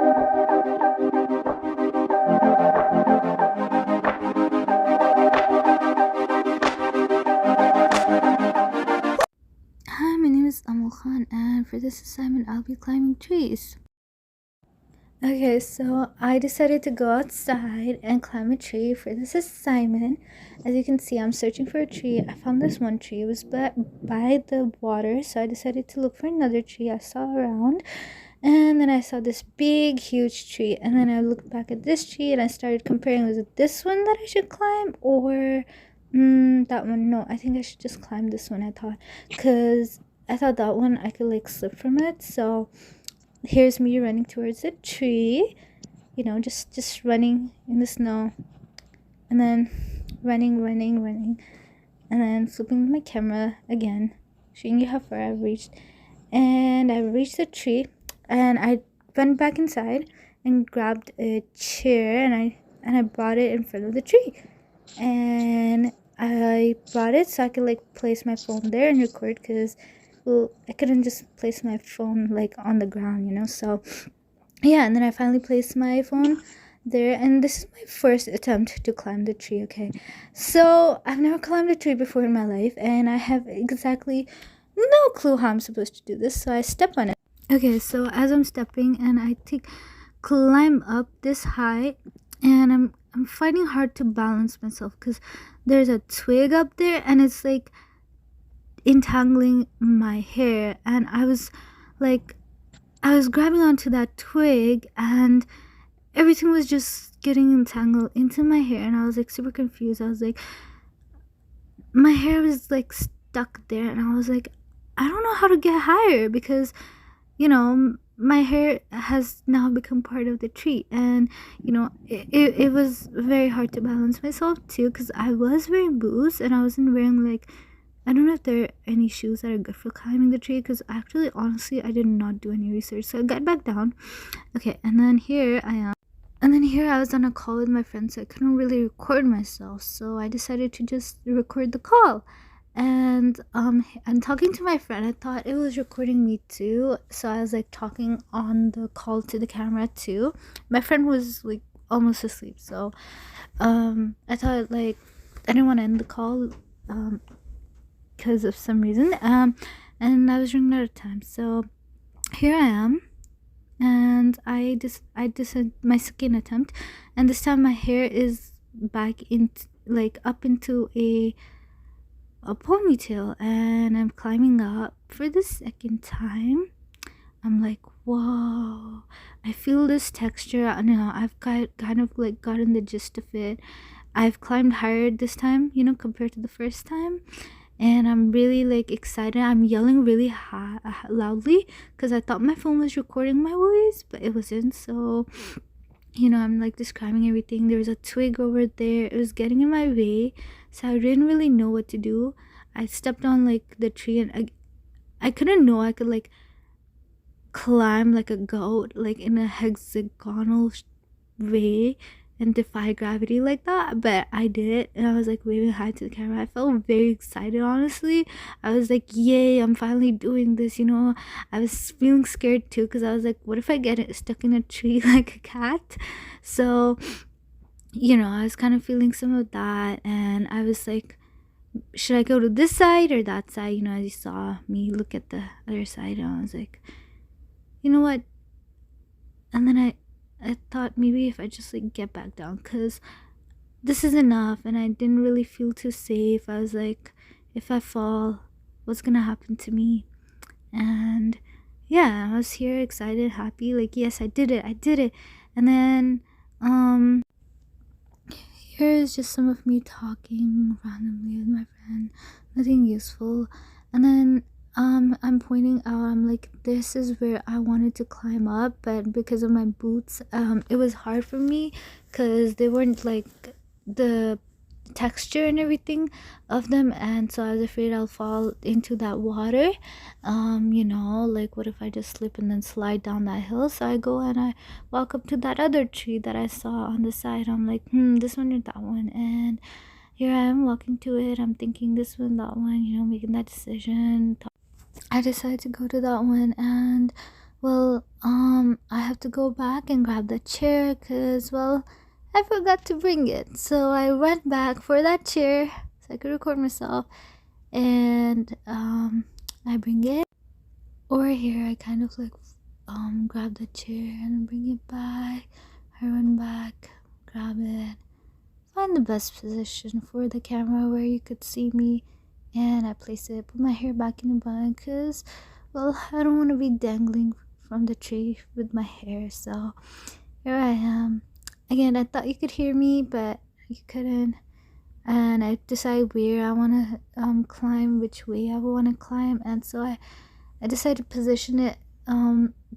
Hi, my name is Amal Khan, and for this assignment, I'll be climbing trees. Okay, so I decided to go outside and climb a tree for this assignment. As you can see, I'm searching for a tree. I found this one tree. It was by the water, so I decided to look for another tree I saw around. And then I saw this big, huge tree. And then I looked back at this tree and I started comparing, was it this one that I should climb or that one? No, I think I should just climb this one, I thought. Because I thought that one I could like slip from it. So here's me running towards a tree, just running in the snow, and then running, and then flipping my camera again, showing you how far I've reached. And I reached the tree, and I went back inside and grabbed a chair, and I brought it in front of the tree, and I brought it so I could like place my phone there and record, because well, I couldn't just place my phone like on the ground. So yeah, and then I finally placed my phone there, and this is my first attempt to climb the tree. Okay, so I've never climbed a tree before in my life, and I have exactly no clue how I'm supposed to do this, so I step on it. Okay, so as I'm stepping and I climb up this high, and I'm finding hard to balance myself because there's a twig up there and it's like entangling my hair, and I was grabbing onto that twig and everything was just getting entangled into my hair, and I was like super confused. I was like, my hair was like stuck there, and I was like, I don't know how to get higher because my hair has now become part of the tree, and it was very hard to balance myself too because I was wearing boots and I wasn't wearing like, I don't know if there are any shoes that are good for climbing the tree, because actually honestly I did not do any research, so I got back down. Okay, and then here I am. And then here I was on a call with my friend, so I couldn't really record myself, so I decided to just record the call. And talking to my friend, I thought it was recording me too, so I was like talking on the call to the camera too. My friend was like almost asleep, so I thought like I didn't want to end the call because of some reason, and I was running out of time, so here I am. And I did my second attempt, and this time my hair is back in like up into a ponytail, and I'm climbing up for the second time. I'm like, whoa, I feel this texture. I know I've kind of like gotten the gist of it. I've climbed higher this time, compared to the first time, and I'm really like excited. I'm yelling really loudly because I thought my phone was recording my voice, but it wasn't. So I'm like describing everything. There was a twig over there, it was getting in my way, so I didn't really know what to do. I stepped on like the tree, and I couldn't know I could like climb like a goat, like in a hexagonal way, and defy gravity like that, but I did it, and I was like waving hi to the camera. I felt very excited, honestly. I was like, yay, I'm finally doing this. I was feeling scared too because I was like, what if I get it stuck in a tree like a cat? So I was kind of feeling some of that, and I was like, should I go to this side or that side? As you saw me look at the other side, and I was like, you know what? And then I thought maybe if I just like get back down, because this is enough, and I didn't really feel too safe. I was like, if I fall, what's gonna happen to me? And yeah, I was here excited, happy, like, yes, I did it. And then here's just some of me talking randomly with my friend, nothing useful. And then I'm pointing out, I'm like, this is where I wanted to climb up, but because of my boots, it was hard for me because they weren't like the texture and everything of them, and so I was afraid I'll fall into that water. Like, what if I just slip and then slide down that hill? So I go and I walk up to that other tree that I saw on the side. I'm like, this one or that one, and here I am walking to it. I'm thinking this one, that one, making that decision. I decided to go to that one, and Well, I have to go back and grab the chair because, well, I forgot to bring it. So I went back for that chair so I could record myself, and I bring it over here. I kind of like grab the chair and bring it back. I run back, grab it, find the best position for the camera where you could see me, and I place it, put my hair back in the bun because, well, I don't want to be dangling from the tree with my hair. So here I am. Again, I thought you could hear me, but you couldn't. And I decide where I want to climb, which way I want to climb, and so I decided to position it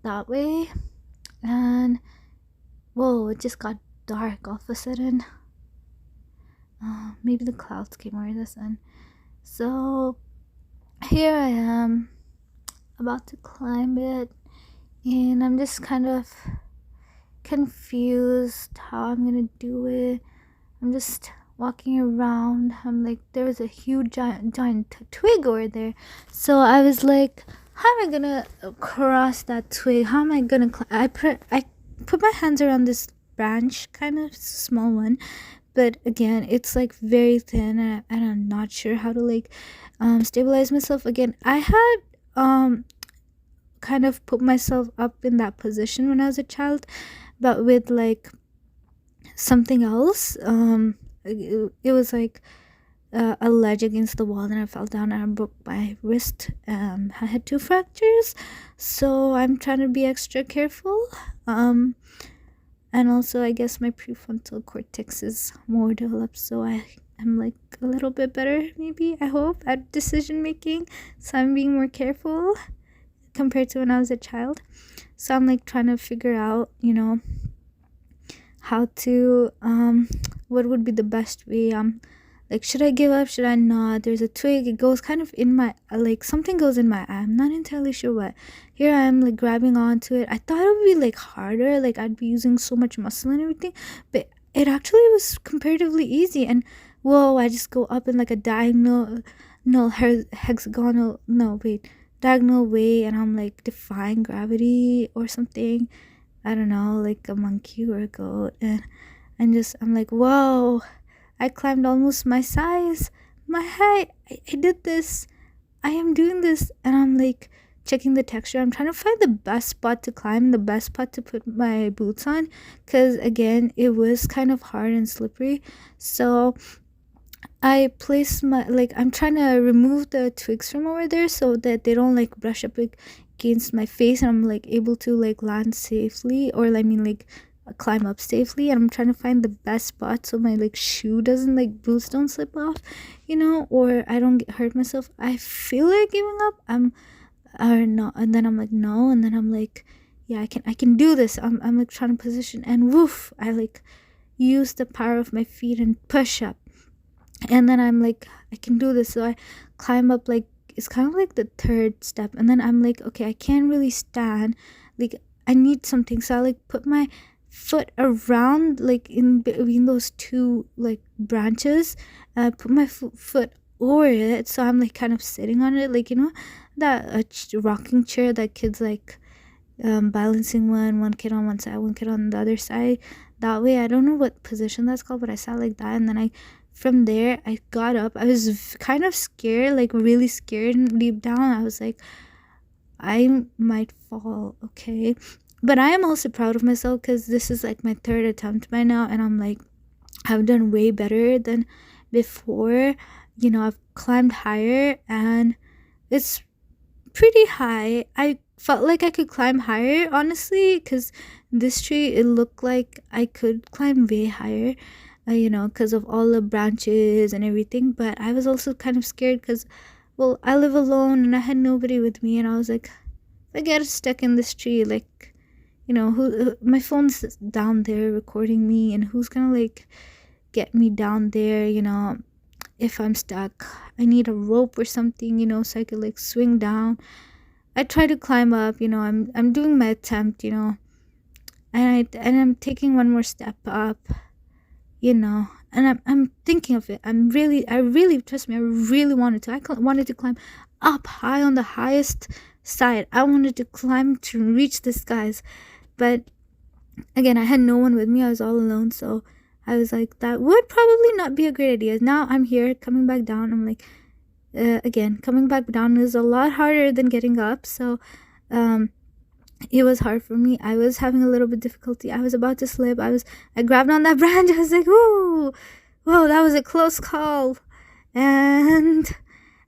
that way. And whoa, it just got dark all of a sudden. Maybe the clouds came over the sun. So here I am about to climb it, and I'm just kind of confused how I'm gonna do it. I'm just walking around. I'm like, there was a huge giant twig over there, so I was like, how am I gonna cross that twig? How am I gonna I put my hands around this branch, kind of small one, but again, it's like very thin, and I'm not sure how to like stabilize myself. Again, I had kind of put myself up in that position when I was a child, but with like something else. It was like a ledge against the wall, and I fell down and I broke my wrist. I had 2 fractures, so I'm trying to be extra careful. And also, I guess my prefrontal cortex is more developed, so I am like a little bit better, maybe, I hope, at decision making. So I'm being more careful compared to when I was a child. So I'm like trying to figure out, how to what would be the best way. Like, should I give up, should I not? There's a twig, it goes kind of in my, like, something goes in my eye, I'm not entirely sure what. Here I am like grabbing onto it. I thought it would be like harder, like I'd be using so much muscle and everything, but it actually was comparatively easy. And whoa, I just go up in like a hexagonal, no wait, diagonal way, and I'm like defying gravity or something. I don't know, like a monkey or a goat. And I'm like, whoa, I climbed almost my size, my height. I did this. I am doing this. And I'm like checking the texture. I'm trying to find the best spot to climb, the best spot to put my boots on. Because again, it was kind of hard and slippery. So I place my, like, I'm trying to remove the twigs from over there so that they don't like brush up against my face, and I'm like able to like land safely, or I mean like climb up safely. And I'm trying to find the best spot so my like shoe doesn't, like, boots don't slip off, or I don't hurt myself. I feel like giving up, or not, and then I'm like, no, and then I'm like, yeah, I can do this. I'm like trying to position, and woof, I like use the power of my feet and push up, and then I'm like, I can do this. So I climb up, like, it's kind of like the third step, and then I'm like, okay, I can't really stand, like, I need something. So I like put my foot around, like, in between those two like branches, and I put my foot over it, so I'm like kind of sitting on it, like, that rocking chair that kids like, balancing one kid on one side, one kid on the other side, that way. I don't know what position that's called, but I sat like that, and then from there I got up. I was kind of scared, like really scared, and deep down I was like, I might fall, okay? But I am also proud of myself because this is like my third attempt by now, and I'm like, I've done way better than before. I've climbed higher, and it's pretty high. I felt like I could climb higher, honestly, because this tree, it looked like I could climb way higher, because of all the branches and everything. But I was also kind of scared because, well, I live alone and I had nobody with me, and I was like, if I get stuck in this tree, like, my phone's down there recording me, and who's gonna like get me down there, if I'm stuck. I need a rope or something, so I could like swing down. I try to climb up, I'm doing my attempt, and I'm taking one more step up, and I'm thinking of it. I really, trust me, I really wanted to. Wanted to climb up high on the highest side. I wanted to climb to reach the skies. But again, I had no one with me. I was all alone. So I was like, that would probably not be a great idea. Now I'm here coming back down. I'm like, again, coming back down is a lot harder than getting up. So it was hard for me. I was having a little bit difficulty. I was about to slip. I grabbed on that branch. I was like, whoa, that was a close call. And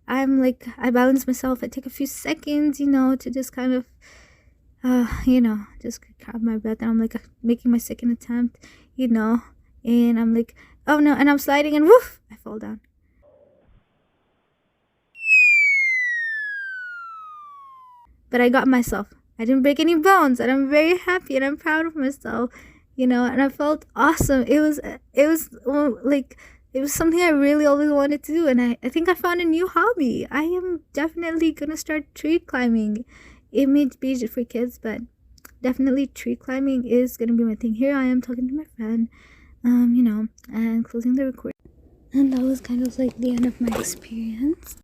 I'm like, I balance myself. I take a few seconds, to just kind of, just grab my breath. And I'm like making my second attempt, and I'm like, oh no, and I'm sliding and woof, I fall down. But I got myself. I didn't break any bones, and I'm very happy and I'm proud of myself, and I felt awesome. It was like, it was something I really always wanted to do, and I think I found a new hobby. I am definitely gonna start tree climbing. It may be just for kids, but definitely tree climbing is gonna be my thing. Here I am talking to my friend, and closing the recording. And that was kind of like the end of my experience.